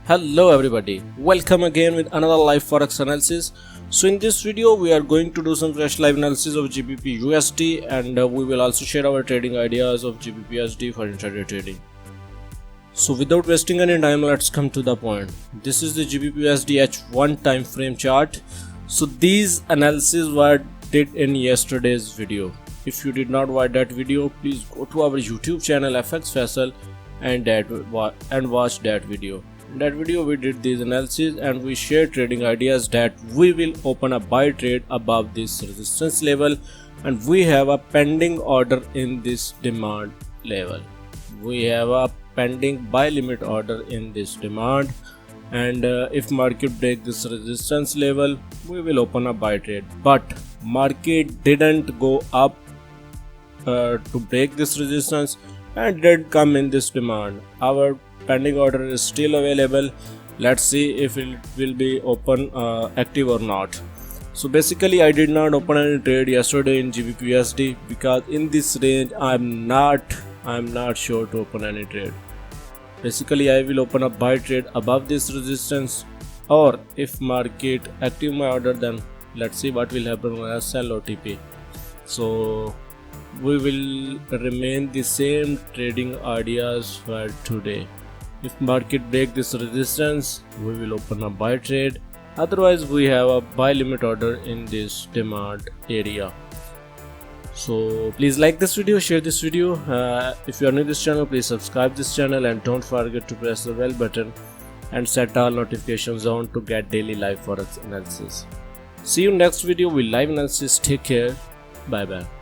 Hello everybody, welcome again with another live forex analysis. So in this video we are going to do some fresh live analysis of GBPUSD and we will also share our trading ideas of GBPUSD for intraday trading. So without wasting any time, let's come to the point. This is the GBPUSD H1 time frame chart. So these analyses were did in yesterday's video. If you did not watch that video, please go to our YouTube channel FxFaisal and watch that video. In that video we did these analysis and we shared trading ideas that we will open a buy trade above this resistance level, and we have a pending order in this demand level. We have a pending buy limit order in this demand, and if market break this resistance level, we will open a buy trade. But market didn't go up to break this resistance and did come in this demand. Our pending order is still available. Let's see if it will be open active or not. So basically I did not open any trade yesterday in GBPUSD because in this range I'm not sure to open any trade. Basically I will open a buy trade above this resistance, or if market active my order, then let's see what will happen when I sell OTP. So we will remain the same trading ideas for today. If market break this resistance, we will open a buy trade. Otherwise we have a buy limit order in this demand area. So please like this video, share this video. If you are new to this channel, please subscribe this channel and don't forget to press the bell button and set all notifications on to get daily live forex analysis. See you next video with live analysis. Take care. Bye bye.